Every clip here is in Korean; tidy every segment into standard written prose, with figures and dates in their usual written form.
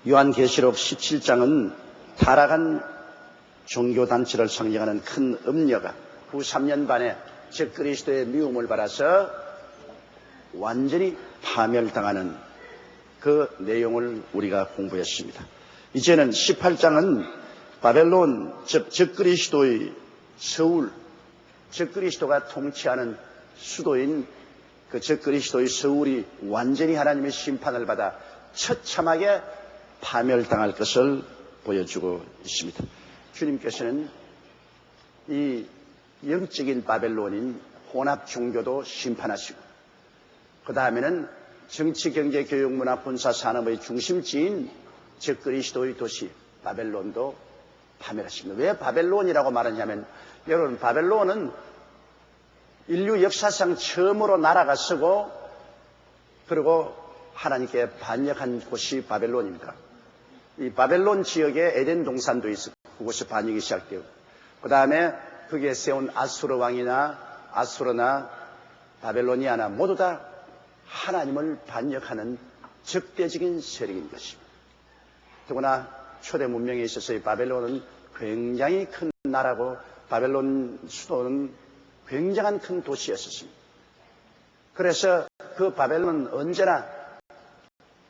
요한계시록 17장은 타락한 종교단체를 상징하는 큰 음녀가 후 3년 반에 적그리스도의 미움을 받아서 완전히 파멸당하는 그 내용을 우리가 공부했습니다. 이제는 18장은 바벨론, 즉 적그리스도의 서울, 적그리스도가 통치하는 수도인 그 적그리스도의 서울이 완전히 하나님의 심판을 받아 처참하게 파멸당할 것을 보여주고 있습니다. 주님께서는 이 영적인 바벨론인 혼합 종교도 심판하시고, 그 다음에는 정치, 경제, 교육, 문화, 군사, 산업의 중심지인 적그리스도의 도시 바벨론도 파멸하십니다. 왜 바벨론이라고 말하냐면, 여러분, 바벨론은 인류 역사상 처음으로 나라가 서고 그리고 하나님께 반역한 곳이 바벨론입니다. 이 바벨론 지역에 에덴 동산도 있었고 그곳에 반역이 시작되고, 그 다음에 거기에 세운 아수르 왕이나 아수르나 바벨로니아나 모두 다 하나님을 반역하는 적대적인 세력인 것입니다. 더구나 초대 문명에 있어서의 바벨론은 굉장히 큰 나라고 바벨론 수도는 굉장한 큰 도시였었습니다. 그래서 그 바벨론은 언제나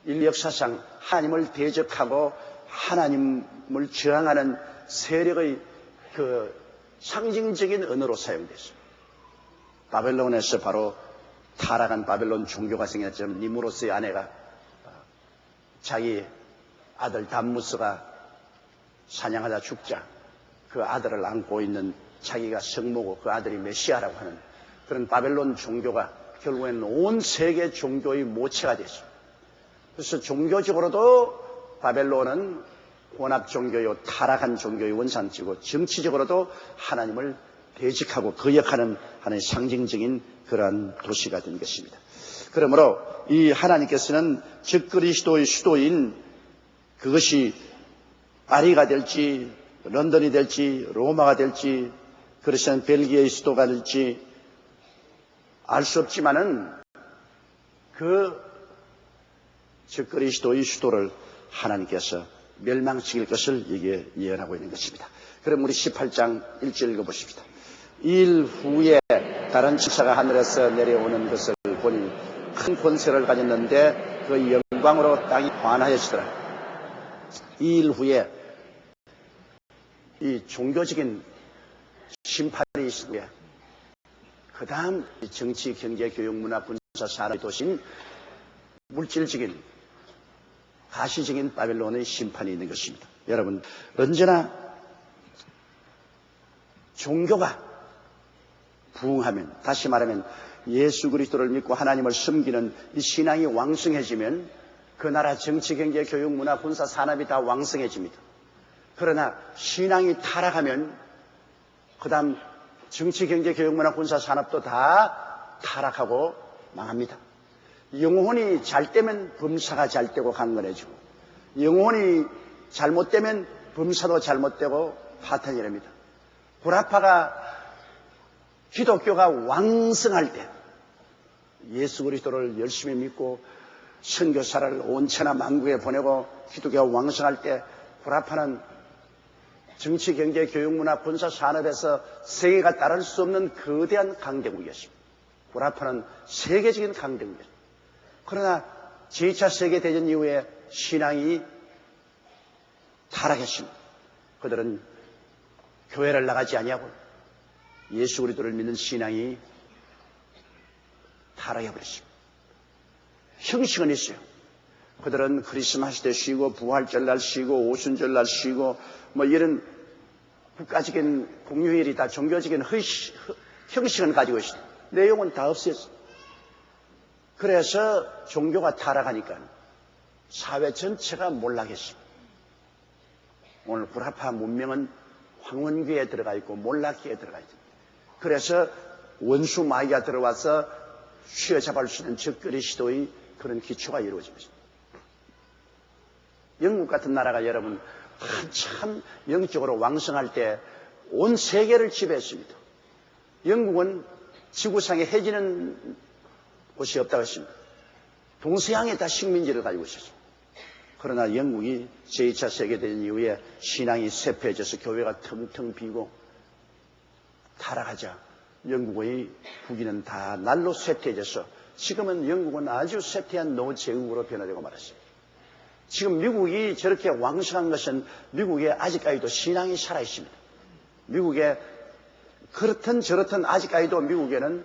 인류 역사상 하나님을 대적하고 하나님을 저항하는 세력의 그 상징적인 언어로 사용됐습니다. 바벨론에서 바로 타락한 바벨론 종교가 생겼죠. 니무로스의 아내가 자기 아들 담무스가 사냥하다 죽자 그 아들을 안고 있는 자기가 성모고 그 아들이 메시아라고 하는 그런 바벨론 종교가 결국에는 온 세계 종교의 모체가 됐습니다. 그래서 종교적으로도 바벨론은 혼합 종교요, 타락한 종교의 원산지고, 정치적으로도 하나님을 대적하고 거역하는 하나의 상징적인 그러한 도시가 된 것입니다. 그러므로 이 하나님께서는 적그리스도의 수도인 그것이 파리가 될지 런던이 될지 로마가 될지 그것은 벨기에의 수도가 될지 알 수 없지만은 그 적그리스도의 수도를 하나님께서 멸망시킬 것을 이게 예언하고 있는 것입니다. 그럼 우리 18장 1절 읽어보십시다. 일 후에 다른 천사가 하늘에서 내려오는 것을 보니 큰 권세를 가졌는데 그 영광으로 땅이 환하여지더라. 이 일 후에 이 종교적인 심판이 있을 때 그 다음 정치, 경제, 교육, 문화, 군사, 산업의 도시인 물질적인 가시적인 바벨론의 심판이 있는 것입니다. 여러분, 언제나 종교가 부흥하면, 다시 말하면 예수 그리스도를 믿고 하나님을 섬기는 이 신앙이 왕성해지면 그 나라 정치, 경제, 교육, 문화, 군사, 산업이 다 왕성해집니다. 그러나 신앙이 타락하면 그 다음 정치, 경제, 교육, 문화, 군사, 산업도 다 타락하고 망합니다. 영혼이 잘 되면 범사가 잘 되고 강건해지고, 영혼이 잘못되면 범사도 잘못되고 파탄이 됩니다. 구라파가 기독교가 왕성할 때, 예수 그리스도를 열심히 믿고 선교사를 온 천하 만국에 보내고 기독교가 왕성할 때, 구라파는 정치, 경제, 교육, 문화, 군사, 산업에서 세계가 따를 수 없는 거대한 강대국이었습니다. 구라파는 세계적인 강대국이었습니다. 그러나 제2차 세계대전 이후에 신앙이 타락했습니다. 그들은 교회를 나가지 아니하고 예수 그리스도를 믿는 신앙이 타락해버렸습니다. 형식은 있어요. 그들은 크리스마스 때 쉬고 부활절날 쉬고 오순절날 쉬고 뭐 이런 국가적인 공휴일이 다 종교적인 형식은 가지고 있습니다. 내용은 다 없었어요. 그래서 종교가 타락하니까 사회 전체가 몰락했습니다. 오늘 구라파 문명은 황혼기에 들어가 있고 몰락기에 들어가 있습니다. 그래서 원수 마귀가 들어와서 휘어잡을 수 있는 적그리스도의 그런 기초가 이루어집니다. 영국 같은 나라가 여러분 한참 영적으로 왕성할 때 온 세계를 지배했습니다. 영국은 지구상에 해지는 곳이 없다고 했습니다. 동서양에 다 식민지를 가지고 있었습니다. 그러나 영국이 제2차 세계대전 이후에 신앙이 쇠폐해져서 교회가 텅텅 비고 타락하자 영국의 국위는 다 날로 쇠퇴해져서 지금은 영국은 아주 쇠퇴한 노제국으로 변화되고 말았습니다. 지금 미국이 저렇게 왕성한 것은 미국에 아직까지도 신앙이 살아있습니다. 미국에 그렇든 저렇든 아직까지도 미국에는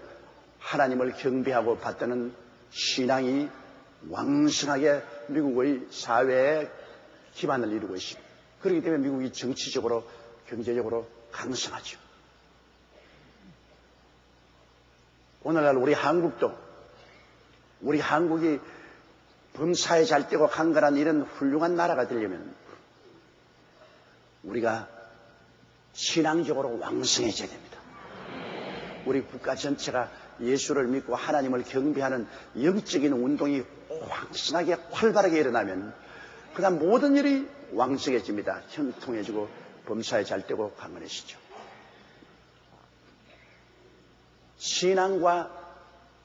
하나님을 경배하고 받드는 신앙이 왕성하게 미국의 사회에 기반을 이루고 있습니다. 그렇기 때문에 미국이 정치적으로 경제적으로 강성하죠. 오늘날 우리 한국이 범사에 잘되고 강건한 이런 훌륭한 나라가 되려면 우리가 신앙적으로 왕성해져야 됩니다. 우리 국가 전체가 예수를 믿고 하나님을 경배하는 영적인 운동이 왕성하게 활발하게 일어나면 그다음 모든 일이 왕성해집니다. 형통해지고 범사에 잘되고 강건해지죠. 신앙과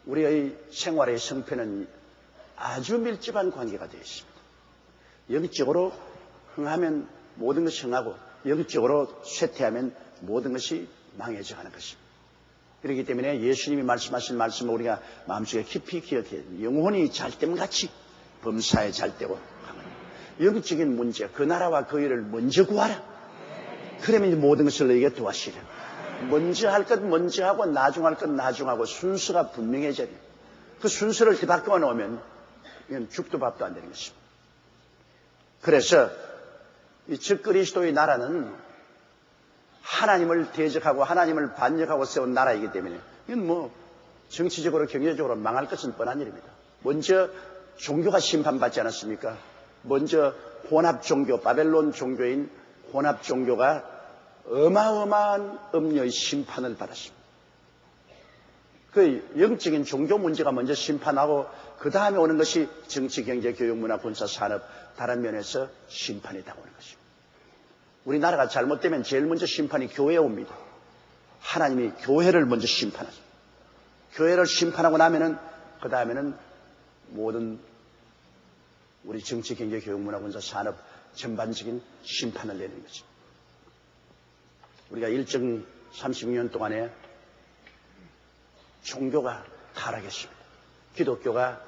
우리의 생활의 성패는 아주 밀접한 관계가 되어 있습니다. 영적으로 흥하면 모든 것이 흥하고 영적으로 쇠퇴하면 모든 것이 망해져 가는 것입니다. 그렇기 때문에 예수님이 말씀하신 말씀을 우리가 마음속에 깊이 기억해야 됩니다. 영혼이 잘됨같이 범사에 잘되고 영적인 문제, 그 나라와 그 일을 먼저 구하라. 그러면 모든 것을 너에게 도와주리라. 먼저 할 것 먼저 하고 나중 할 것 나중하고 순서가 분명해져야 돼요. 그 순서를 뒤바꿔 놓으면 이건 죽도 밥도 안 되는 것입니다. 그래서 이 적그리스도의 나라는 하나님을 대적하고 하나님을 반역하고 세운 나라이기 때문에 이건 뭐 정치적으로 경제적으로 망할 것은 뻔한 일입니다. 먼저 종교가 심판받지 않았습니까? 먼저 혼합 종교, 바벨론 종교인 혼합 종교가 어마어마한 음녀의 심판을 받았습니다. 그 영적인 종교 문제가 먼저 심판하고 그 다음에 오는 것이 정치, 경제, 교육, 문화, 군사, 산업 다른 면에서 심판이 다가오는 것입니다. 우리나라가 잘못되면 제일 먼저 심판이 교회에 옵니다. 하나님이 교회를 먼저 심판하죠. 교회를 심판하고 나면은 그 다음에는 모든 우리 정치, 경제, 교육, 문화, 군사, 산업 전반적인 심판을 내는 것입니다. 우리가 일정 36년 동안에 종교가 타락했습니다. 기독교가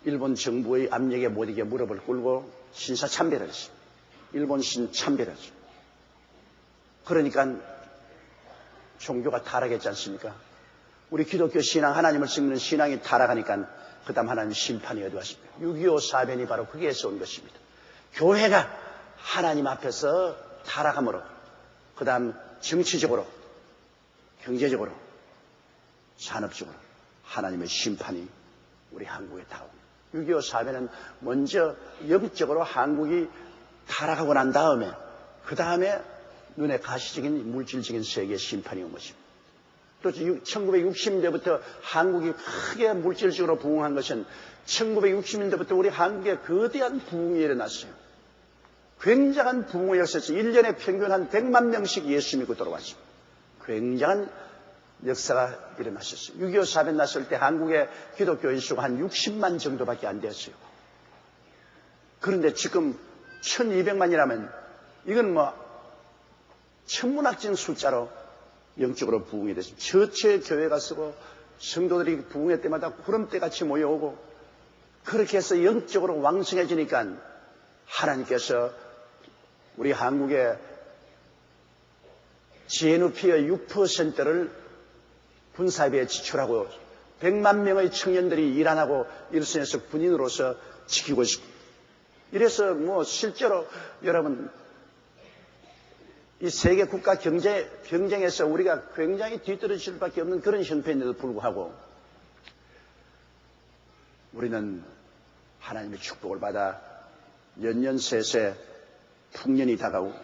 일본 정부의 압력에 못 이겨 무릎을 꿇고 신사 참배를 했습니다. 일본 신 참배를 했죠. 그러니까 종교가 타락했지 않습니까? 우리 기독교 신앙, 하나님을 믿는 신앙이 타락하니까 그 다음 하나님 심판이 어디왔습니까? 6.25 사변이 바로 거기에서 온 것입니다. 교회가 하나님 앞에서 타락함으로 그 다음 정치적으로, 경제적으로, 산업적으로 하나님의 심판이 우리 한국에 다가옵니다. 6.25 사변은 먼저 영적으로 한국이 타락하고 난 다음에 그 다음에 눈에 가시적인 물질적인 세계의 심판이 온 것입니다. 또 1960년대부터 한국이 크게 물질적으로 부흥한 것은 1960년대부터 우리 한국에 거대한 부흥이 일어났어요. 굉장한 부흥의 역사에서 1년에 평균 한 100만 명씩 예수 믿고 돌아왔습니다. 굉장한 역사가 일어났었어요. 6.25 사변 났을 때 한국의 기독교인 수가 한 60만 정도밖에 안 되었어요. 그런데 지금 1200만이라면 이건 뭐 천문학적인 숫자로 영적으로 부흥이 됐습니다. 전체 교회가 쓰고 성도들이 부흥회 때마다 구름대같이 모여오고 그렇게 해서 영적으로 왕성해지니까 하나님께서 우리 한국의 GNP의 6%를 군사비에 지출하고 100만 명의 청년들이 일 안 하고 일선에서 군인으로서 지키고 있습니다. 이래서 뭐 실제로 여러분 이 세계 국가 경쟁에서 우리가 굉장히 뒤떨어질 수밖에 없는 그런 형편에도 불구하고 우리는 하나님의 축복을 받아 연년세세 풍년이 다가오고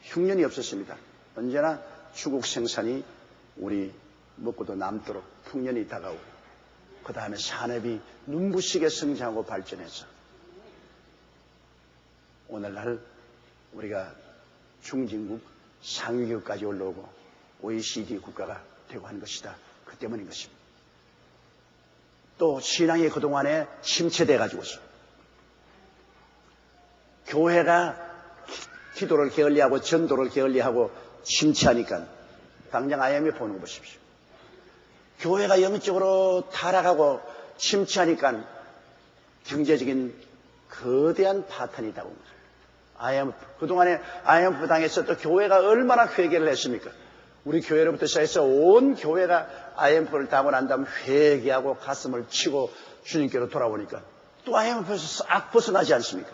흉년이 없었습니다. 언제나 주국 생산이 우리 먹고도 남도록 풍년이 다가오고 그 다음에 산업이 눈부시게 성장하고 발전해서 오늘날 우리가 중진국 상위국까지 올라오고 OECD 국가가 되고 하는 것이다. 그 때문인 것입니다. 또 신앙이 그동안에 침체돼 가지고서 교회가 기도를 게을리하고 전도를 게을리하고 침체하니까 당장 IMF 보는 거 보십시오. 교회가 영적으로 타락하고 침체하니까 경제적인 거대한 파탄이 있다고 합니다. IMF, 그동안에 IMF 당해서 또 교회가 얼마나 회개를 했습니까? 우리 교회로부터 시작해서 온 교회가 IMF를 당하고 난 다음 회개하고 가슴을 치고 주님께로 돌아오니까 또 IMF에서 싹 벗어나지 않습니까?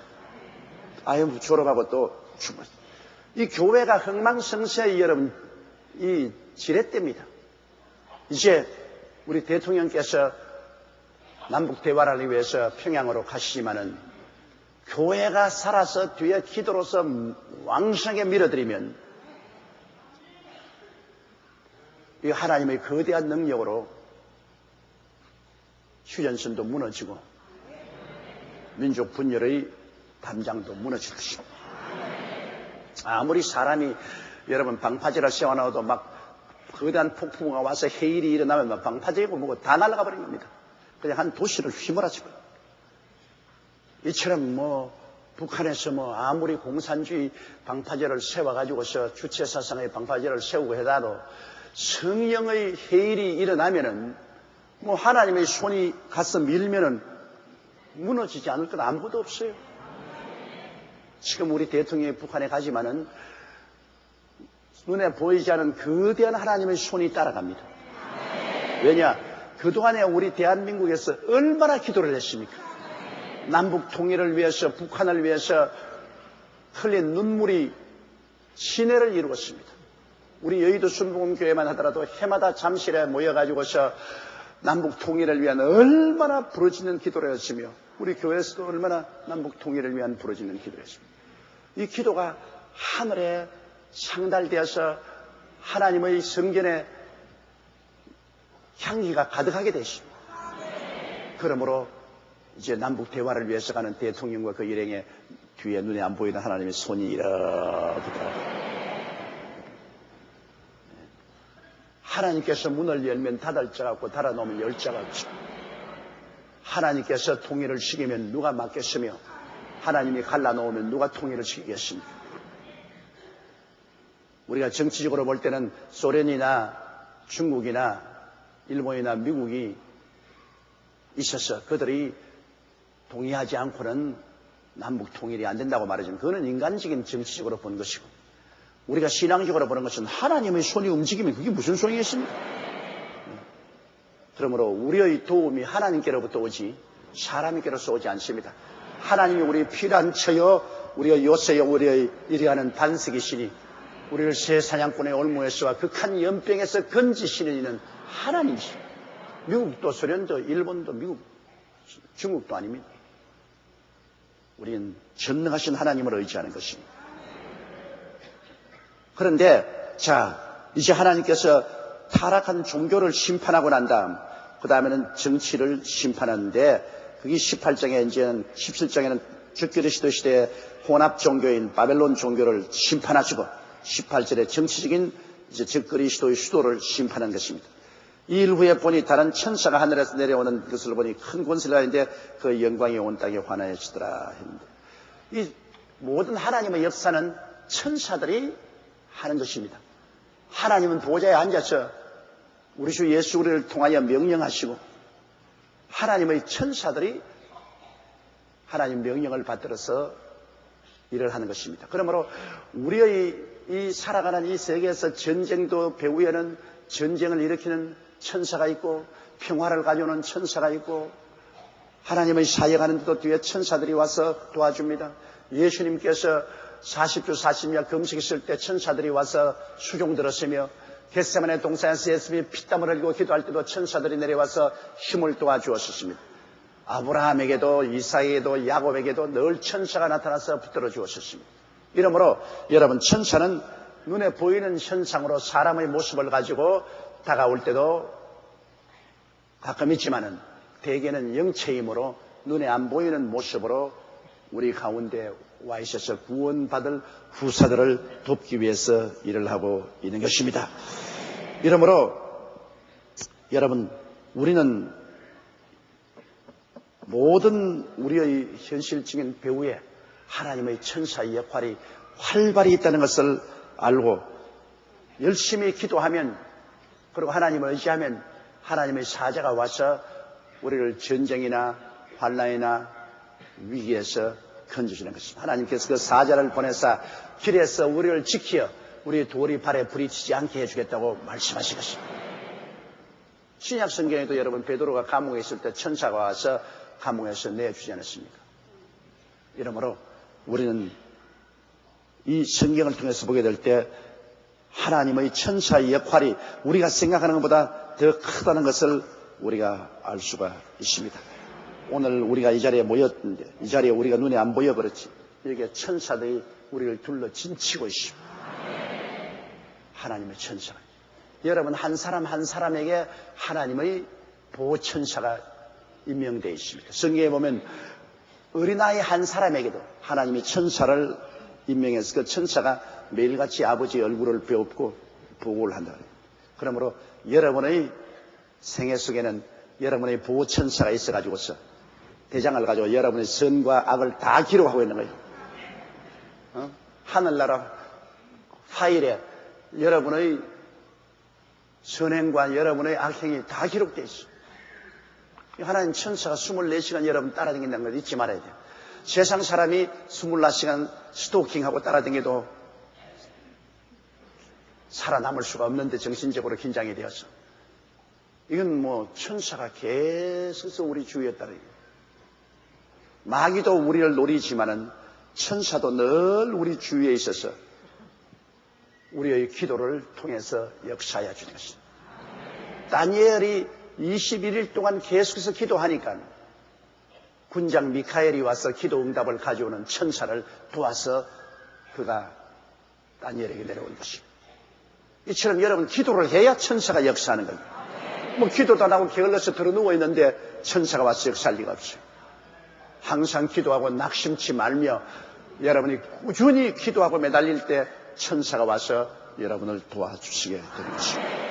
IMF 졸업하고 또 죽었어요. 이 교회가 흥망성쇠의 여러분, 이 지렛대입니다. 이제 우리 대통령께서 남북 대화를 위해서 평양으로 가시지만은 교회가 살아서 뒤에 기도로서 왕성하게 밀어드리면 이 하나님의 거대한 능력으로 휴전선도 무너지고 민족 분열의 담장도 무너질 것입니다. 아무리 사람이 여러분 방파제를 세워놔도 막 거대한 폭풍우가 와서 해일이 일어나면 막 방파제고 뭐고 다 날아가 버린 겁니다. 그냥 한 도시를 휘몰아치고 이처럼 뭐 북한에서 뭐 아무리 공산주의 방파제를 세워가지고서 주체사상의 방파제를 세우고 해도 성령의 해일이 일어나면은 뭐 하나님의 손이 가서 밀면은 무너지지 않을 건 아무것도 없어요. 지금 우리 대통령이 북한에 가지만은 눈에 보이지 않은 거대한 하나님의 손이 따라갑니다. 왜냐? 그동안에 우리 대한민국에서 얼마나 기도를 했습니까? 남북 통일을 위해서, 북한을 위해서 흘린 눈물이 신혜를 이루었습니다. 우리 여의도 순복음교회만 하더라도 해마다 잠실에 모여가지고서 남북 통일을 위한 얼마나 부르짖는 기도를 했으며 우리 교회에서도 얼마나 남북 통일을 위한 부르짖는 기도를 했습니다. 이 기도가 하늘에 상달되어서 하나님의 성전에 향기가 가득하게 되십니다. 그러므로 이제 남북 대화를 위해서 가는 대통령과 그 일행의 뒤에 눈에 안 보이는 하나님의 손이 이렇게 들어가요. 하나님께서 문을 열면 닫을 자가 없고 닫아놓으면 열 자가 없죠. 하나님께서 통일을 시키면 누가 막겠으며 하나님이 갈라놓으면 누가 통일을 시키겠습니까? 우리가 정치적으로 볼 때는 소련이나 중국이나 일본이나 미국이 있어서 그들이 동의하지 않고는 남북 통일이 안 된다고 말하지만 그거는 인간적인 정치적으로 본 것이고 우리가 신앙적으로 보는 것은 하나님의 손이 움직이면 그게 무슨 소용이 있습니까? 그러므로 우리의 도움이 하나님께로부터 오지 사람에게로서 오지 않습니다. 하나님이 우리 피란 처여 우리의 요새여 우리의 이리하는 반석이시니 우리를 새 사냥꾼의 올무에서와 극한 연병에서 건지시는 이는 하나님이십니다. 미국도 소련도 일본도 미국 중국도 아닙니다. 우리는 전능하신 하나님을 의지하는 것입니다. 그런데 자 이제 하나님께서 타락한 종교를 심판하고 난 다음 그 다음에는 정치를 심판하는데 그게 18장에 이제는 17장에는 적그리스도 시대의 혼합 종교인 바벨론 종교를 심판하시고 18절에 정치적인 이제 적그리스도의 수도를 심판한 것입니다. 이 일 후에 보니 다른 천사가 하늘에서 내려오는 것을 보니 큰 권세를 가지는데 그 영광이 온 땅에 환하여지더라 했는데 이 모든 하나님의 역사는 천사들이 하는 것입니다. 하나님은 보좌에 앉아서 우리 주 예수 우리를 통하여 명령하시고 하나님의 천사들이 하나님 명령을 받들어서 일을 하는 것입니다. 그러므로 우리의 이 살아가는 이 세계에서 전쟁도 배후에는 전쟁을 일으키는 천사가 있고 평화를 가져오는 천사가 있고 하나님의 사역하는 데도 뒤에 천사들이 와서 도와줍니다. 예수님께서 40주 40일 금식했을 때 천사들이 와서 수종 들었으며 겟세마네 동산에서 예수님이 피땀을 흘리고 기도할 때도 천사들이 내려와서 힘을 도와주었습니다. 아브라함에게도 이삭에게도 야곱에게도 늘 천사가 나타나서 붙들어 주었습니다. 이러므로 여러분 천사는 눈에 보이는 현상으로 사람의 모습을 가지고 다가올 때도 가끔 있지만은 대개는 영체이므로 눈에 안 보이는 모습으로 우리 가운데 와 있어서 구원받을 후사들을 돕기 위해서 일을 하고 있는 것입니다. 이러므로 여러분 우리는 모든 우리의 현실적인 배후에 하나님의 천사의 역할이 활발히 있다는 것을 알고 열심히 기도하면, 그리고 하나님을 의지하면 하나님의 사자가 와서 우리를 전쟁이나 환난이나 위기에서 건져주는 것입니다. 하나님께서 그 사자를 보내사 길에서 우리를 지켜 우리 돌이 발에 부딪히지 않게 해주겠다고 말씀하신 것입니다. 신약 성경에도 여러분 베드로가 감옥에 있을 때 천사가 와서 감옥에서 내주지 않았습니까? 이러므로 우리는 이 성경을 통해서 보게 될 때 하나님의 천사의 역할이 우리가 생각하는 것보다 더 크다는 것을 우리가 알 수가 있습니다. 오늘 우리가 이 자리에 모였는데, 이 자리에 우리가 눈에 안 보여 그렇지, 여기에 천사들이 우리를 둘러 진치고 있습니다. 하나님의 천사가. 여러분 한 사람 한 사람에게 하나님의 보호천사가 임명되어 있습니다. 성경에 보면 어린아이 한 사람에게도 하나님이 천사를 임명해서 그 천사가 매일같이 아버지의 얼굴을 배웁고 보호를 한다. 그러므로 여러분의 생애 속에는 여러분의 보호천사가 있어가지고서 대장을 가지고 여러분의 선과 악을 다 기록하고 있는 거예요. 하늘나라 파일에 여러분의 선행과 여러분의 악행이 다 기록되어 있어요. 하나님 천사가 24시간 여러분 따라다닌다는 걸 잊지 말아야 돼요. 세상 사람이 24시간 스토킹하고 따라다녀도 살아남을 수가 없는데 정신적으로 긴장이 되어서. 이건 뭐 천사가 계속해서 우리 주위에 따라요. 마귀도 우리를 노리지만은 천사도 늘 우리 주위에 있어서 우리의 기도를 통해서 역사해 주는 것입니다. 다니엘이 21일 동안 계속해서 기도하니까 군장 미카엘이 와서 기도 응답을 가져오는 천사를 도와서 그가 다니엘에게 내려온 것입니다. 이처럼 여러분 기도를 해야 천사가 역사하는 겁니다. 뭐 기도도 안 하고 게을러서 들어 누워 있는데 천사가 와서 역사할 리가 없어요. 항상 기도하고 낙심치 말며 여러분이 꾸준히 기도하고 매달릴 때 천사가 와서 여러분을 도와주시게 되는 것입니다.